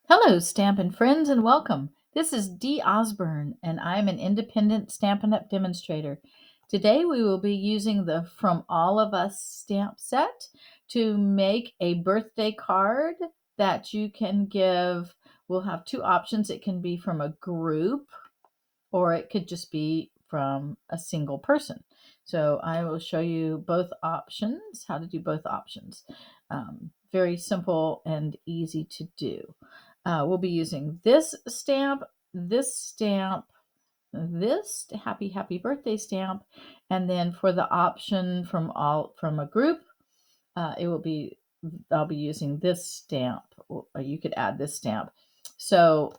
Hello, Stampin' friends, and welcome. This is Dee Osburn, and I'm an independent Stampin' Up demonstrator. Today we will be using the From All of Us stamp set to make a birthday card that you can give. We'll have two options. It can be from a group or it could just be from a single person. So I will show you both options, how to do both options. Very simple and easy to do. We'll be using this stamp, this happy birthday stamp, and then for the option from a group, it will be I'll be using this stamp. Or you could add this stamp. So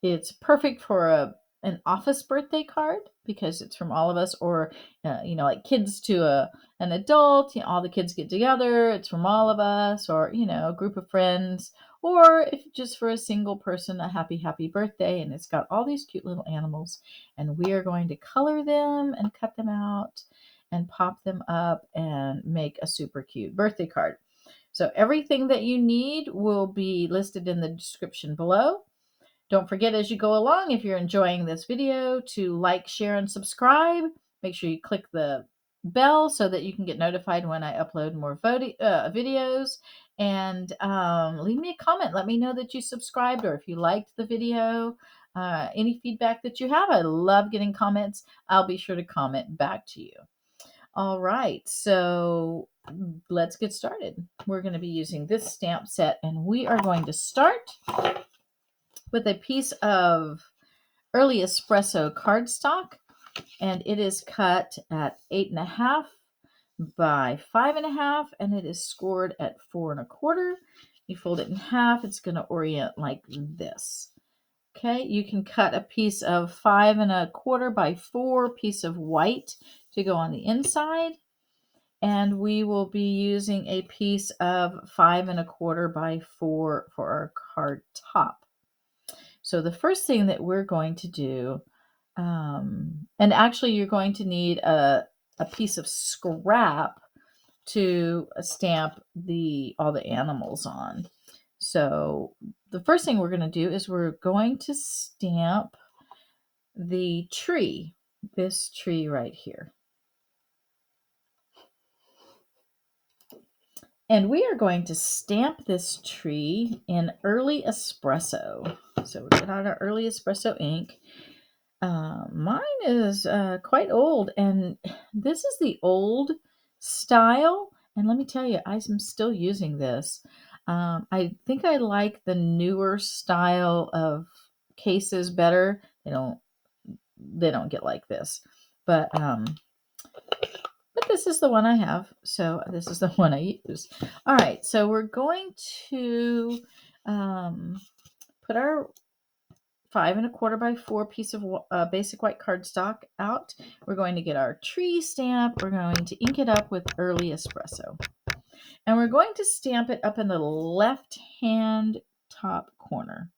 it's perfect for an office birthday card because it's from all of us, or like kids to an adult. All the kids get together. It's from all of us, or a group of friends, or if just for a single person, a happy birthday, and it's got all these cute little animals, and we are going to color them and cut them out and pop them up and make a super cute birthday card. So everything that you need will be listed in the description below. Don't forget as you go along, if you're enjoying this video, to like, share, and subscribe. Make sure you click the bell so that you can get notified when I upload more videos. And leave me a comment. Let me know that you subscribed or if you liked the video. Any feedback that you have, I love getting comments. I'll be sure to comment back to you. All right, so let's get started. We're going to be using this stamp set, and we are going to start with a piece of early espresso cardstock, and it is cut at 8.5 by 5.5, and it is scored at 4.25. You fold it in half, it's going to orient like this. Okay, you can cut a piece of 5.25 by 4 piece of white to go on the inside, and we will be using a piece of 5.25 by 4 for our card top. So the first thing that we're going to do, and actually you're going to need a piece of scrap to stamp all the animals on. So the first thing we're going to do is we're going to stamp the tree, this tree right here. And we are going to stamp this tree in early espresso. So we get out our early espresso ink. Mine is quite old, and this is the old style. And let me tell you, I'm still using this. I think I like the newer style of cases better. They don't get like this, but this is the one I have. So this is the one I use. All right, so we're going to put our 5.25 by 4 piece of basic white cardstock out. We're going to get our tree stamp. We're going to ink it up with early espresso. And we're going to stamp it up in the left hand top corner.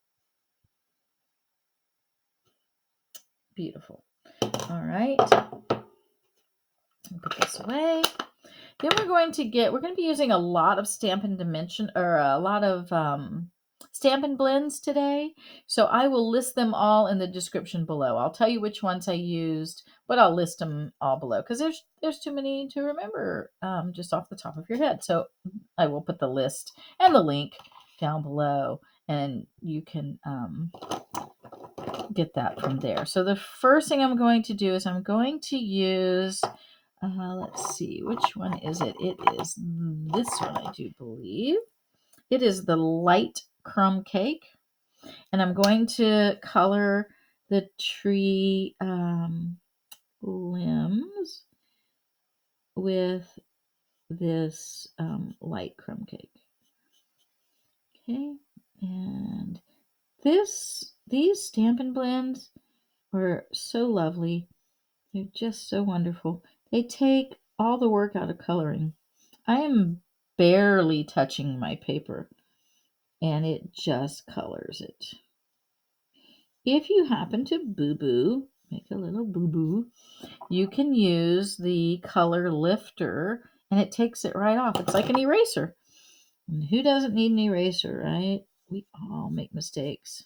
Beautiful. All right. Put this away. Then we're going to be using a lot of Stampin' Dimension, or a lot of Stampin' Blends today. So I will list them all in the description below. I'll tell you which ones I used, but I'll list them all below because there's too many to remember just off the top of your head. So I will put the list and the link down below, and you can get that from there. So the first thing I'm going to do is I'm going to use let's see, which one is it? It is this one, I do believe. It is the light crumb cake. And I'm going to color the tree limbs with this light crumb cake. Okay, and these Stampin' Blends are so lovely. They're just so wonderful. They take all the work out of coloring. I am barely touching my paper, and it just colors it. If you happen to boo-boo, make a little boo-boo, you can use the color lifter, and it takes it right off. It's like an eraser. And who doesn't need an eraser, right? We all make mistakes.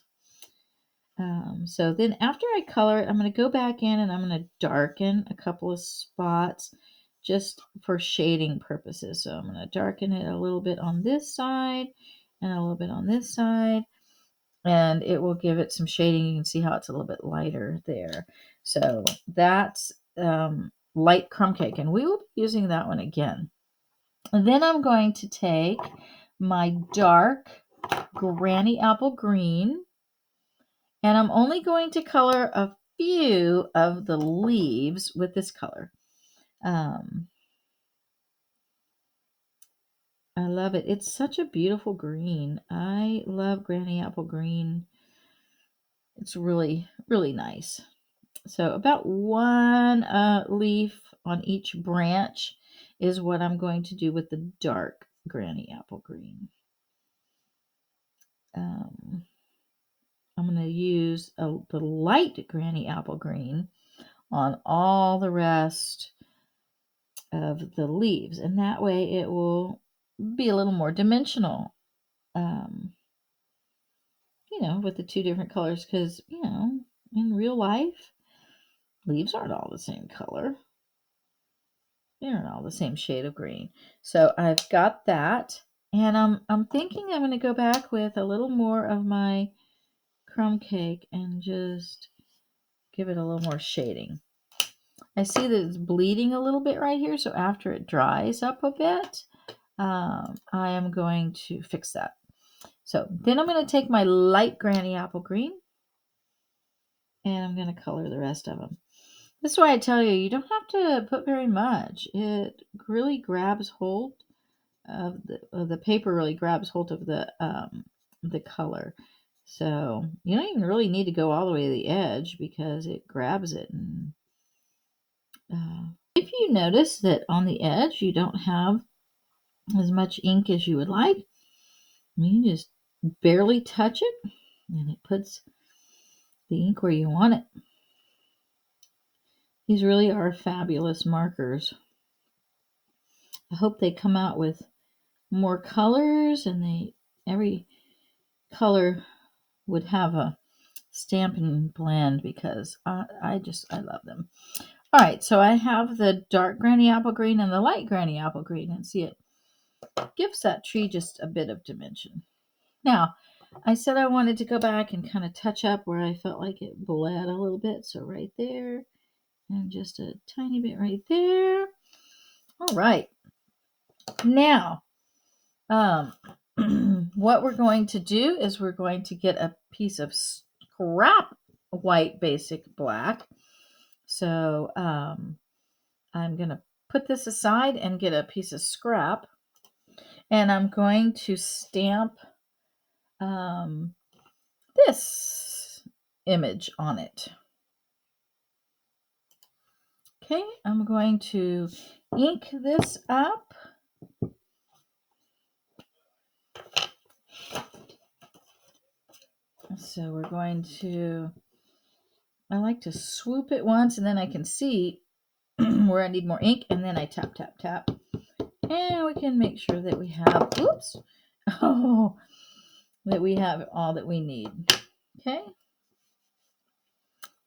So then after I color it, I'm going to go back in and I'm going to darken a couple of spots just for shading purposes. So I'm going to darken it a little bit on this side and a little bit on this side, and it will give it some shading. You can see how it's a little bit lighter there. So that's light crumb cake, and we will be using that one again. And then I'm going to take my dark granny apple green, and I'm only going to color a few of the leaves with this color. I love it. It's such a beautiful green. I love granny apple green. It's really, really nice. So about one leaf on each branch is what I'm going to do with the dark granny apple green. I'm going to use the light granny apple green on all the rest of the leaves, and that way it will be a little more dimensional, with the two different colors, because in real life leaves aren't all the same color. They're all the same shade of green. So I've got that, and I'm thinking I'm going to go back with a little more of my crumb cake and just give it a little more shading. I see that it's bleeding a little bit right here, so after it dries up a bit, I am going to fix that. So then I'm going to take my light granny apple green, and I'm going to color the rest of them. This is why I tell you don't have to put very much. It really grabs hold of the paper, really grabs hold of the color. So you don't even really need to go all the way to the edge because it grabs it. And if you notice that on the edge you don't have as much ink as you would like, you just barely touch it and it puts the ink where you want it. These really are fabulous markers. I hope they come out with more colors, and every color would have a Stampin' Blend, because I love them. All right, so I have the dark granny apple green and the light granny apple green, and see, it gives that tree just a bit of dimension. Now, I said I wanted to go back and kind of touch up where I felt like it bled a little bit, so right there, and just a tiny bit right there. All right. Now, what we're going to do is we're going to get a piece of scrap white basic black. So I'm going to put this aside and get a piece of scrap, and I'm going to stamp this image on it. Okay, I'm going to ink this up. So we're going to, I like to swoop it once, and then I can see where I need more ink, and then I tap, tap, tap. And we can make sure that we have, that we have all that we need. Okay.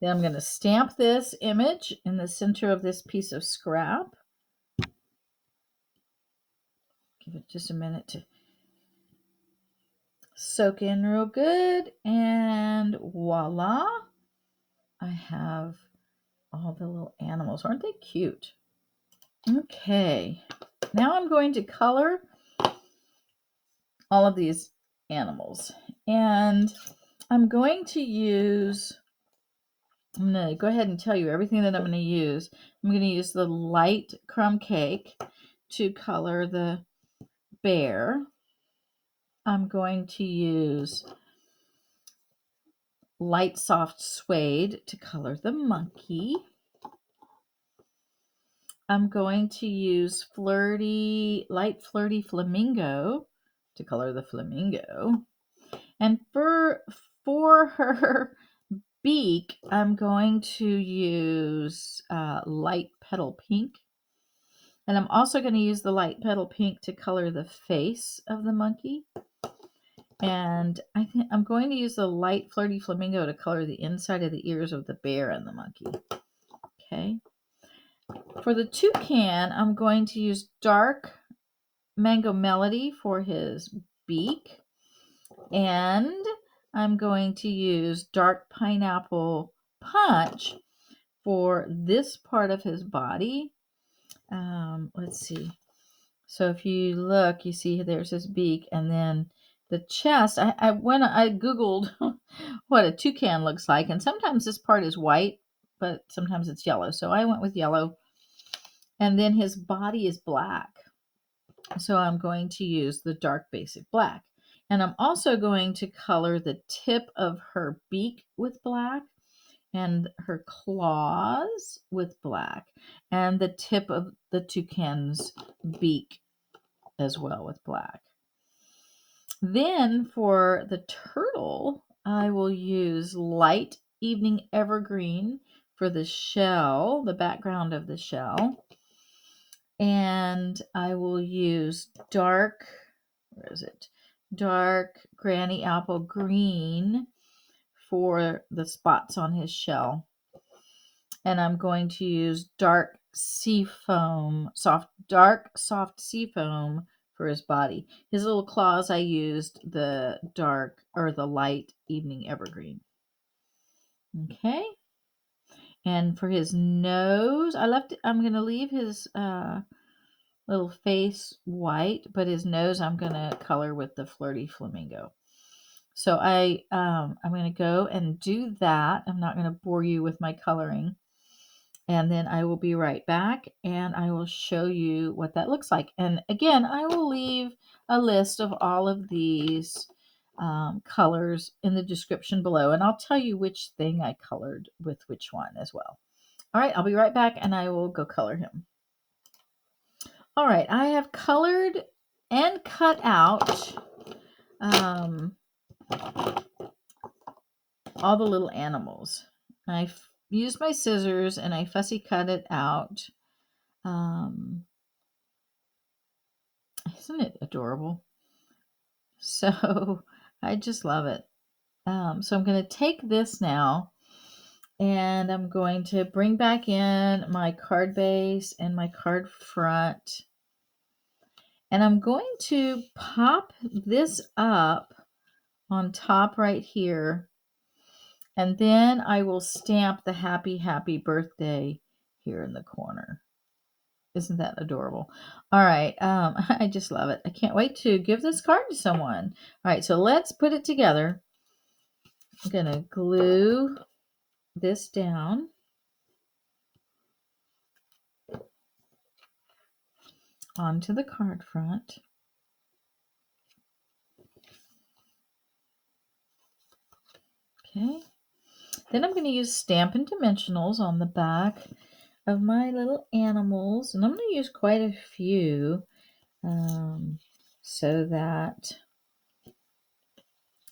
Then I'm going to stamp this image in the center of this piece of scrap. Give it just a minute to soak in real good, and voila, I have all the little animals. Aren't they cute? Okay, now I'm going to color all of these animals, and I'm going to I'm going to go ahead and tell you everything that I'm going to use. I'm going to use the light crumb cake to color the bear. I'm going to use light soft suede to color the monkey. I'm going to use light flirty flamingo to color the flamingo. And for her beak, I'm going to use light petal pink. And I'm also going to use the light petal pink to color the face of the monkey. And I think I'm going to use the light flirty flamingo to color the inside of the ears of the bear and the monkey. Okay. For the toucan, I'm going to use dark mango melody for his beak. And I'm going to use dark pineapple punch for this part of his body. Let's see. So if you look, you see there's his beak, and then the chest. I Googled what a toucan looks like, and sometimes this part is white, but sometimes it's yellow. So I went with yellow, and then his body is black. So I'm going to use the dark basic black. And I'm also going to color the tip of her beak with black and her claws with black and the tip of the toucan's beak as well with black. Then for the turtle, I will use light evening evergreen for the shell, the background of the shell. And I will use dark, where is it? Dark granny apple green for the spots on his shell. And I'm going to use dark sea foam, dark soft sea foam for his body. His little claws, I used the dark or the light evening evergreen. Okay. And for his nose, I'm going to leave his little face white, but his nose I'm going to color with the flirty flamingo. So I'm going to go and do that. I'm not going to bore you with my coloring. And then I will be right back and I will show you what that looks like. And again, I will leave a list of all of these colors in the description below. And I'll tell you which thing I colored with which one as well. All right, I'll be right back and I will go color him. All right, I have colored and cut out all the little animals. I used my scissors and I fussy cut it out. Isn't it adorable? So I just love it. So I'm going to take this now and I'm going to bring back in my card base and my card front. And I'm going to pop this up on top right here. And then I will stamp the happy, happy birthday here in the corner. Isn't that adorable? All right. I just love it. I can't wait to give this card to someone. All right. So let's put it together. I'm going to glue this down. Onto the card front. Okay. Then I'm going to use Stampin' Dimensionals on the back of my little animals. And I'm going to use quite a few so that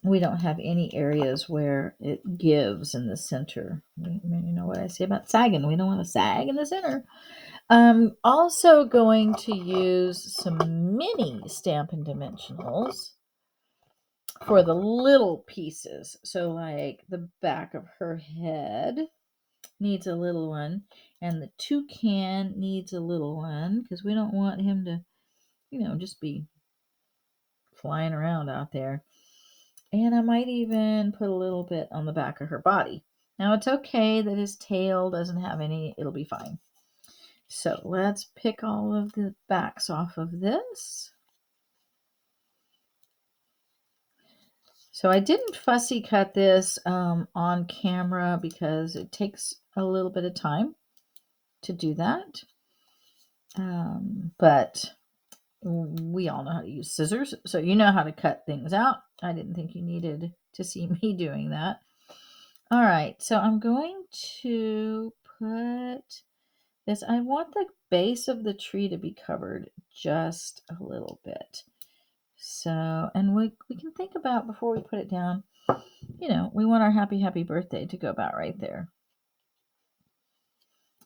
we don't have any areas where it gives in the center. You know what I say about sagging. We don't want to sag in the center. I'm also going to use some mini Stampin' Dimensionals for the little pieces. So like the back of her head needs a little one, and the toucan needs a little one because we don't want him to, just be flying around out there. And I might even put a little bit on the back of her body. Now it's okay that his tail doesn't have any, it'll be fine. So let's pick all of the backs off of this. So I didn't fussy cut this on camera because it takes a little bit of time to do that. But we all know how to use scissors, so you know how to cut things out. I didn't think you needed to see me doing that. All right, so I'm going to put this. I want the base of the tree to be covered just a little bit. So, and we can think about before we put it down, we want our happy, happy birthday to go about right there.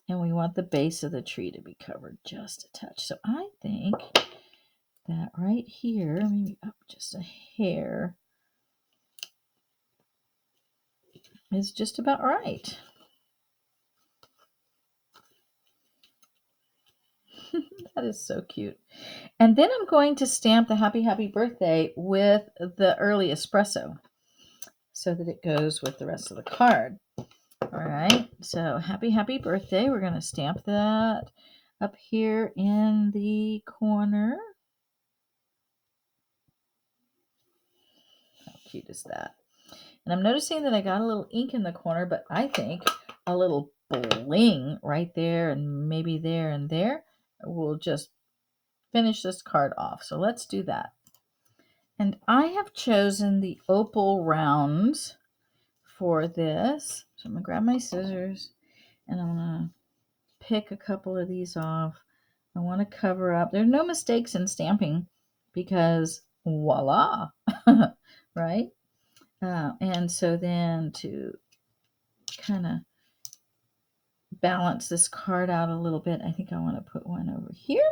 And we want the base of the tree to be covered just a touch. So I think that right here, maybe up just a hair, is just about right. That is so cute. And then I'm going to stamp the happy, happy birthday with the early espresso so that it goes with the rest of the card. All right, so happy, happy birthday. We're going to stamp that up here in the corner. How cute is that? And I'm noticing that I got a little ink in the corner, but I think a little bling right there and maybe there and there will just finish this card off. So let's do that. And I have chosen the opal rounds for this. So I'm going to grab my scissors and I'm going to pick a couple of these off. I want to cover up. There's no mistakes in stamping because voila, right? And so then to kind of balance this card out a little bit, I think I want to put one over here.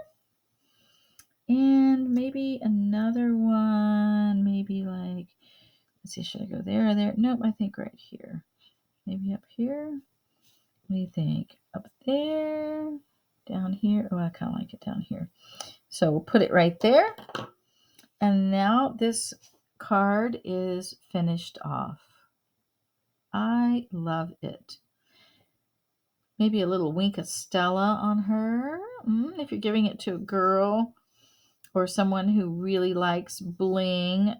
And maybe another one, maybe like, let's see, should I go there or there? Nope, I think right here. Maybe up here. What do you think? Up there, down here. Oh, I kind of like it down here. So we'll put it right there. And now this card is finished off. I love it. Maybe a little wink of Stella on her. If you're giving it to a girl or someone who really likes bling,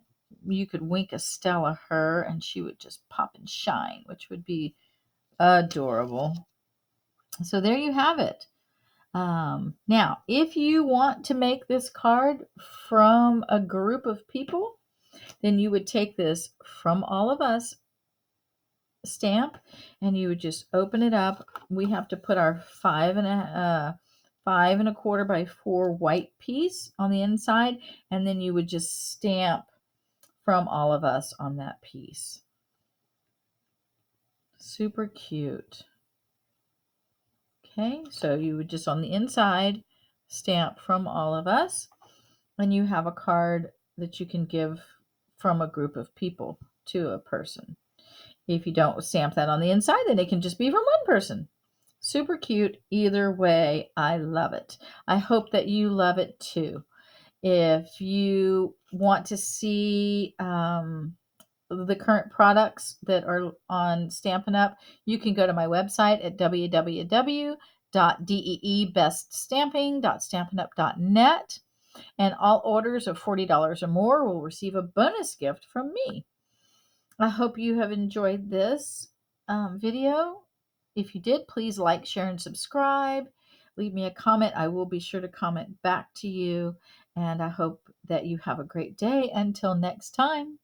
you could wink a Stella her and she would just pop and shine, which would be adorable. So there you have it. Now, if you want to make this card from a group of people, then you would take this From All of Us stamp and you would just open it up. We have to put our 5 1/4 by 4 white piece on the inside, and then you would just stamp From All of Us on that piece. Super cute. Okay, so you would just on the inside stamp From All of Us, and you have a card that you can give from a group of people to a person. If you don't stamp that on the inside, then it can just be from one person. Super cute either way. I love it. I hope that you love it too. If you want to see the current products that are on Stampin' Up, you can go to my website at www.deebeststamping.stampinup.net, and all orders of $40 or more will receive a bonus gift from me. I hope you have enjoyed this video. If you did, please like, share, and subscribe. Leave me a comment. I will be sure to comment back to you. And I hope that you have a great day. Until next time.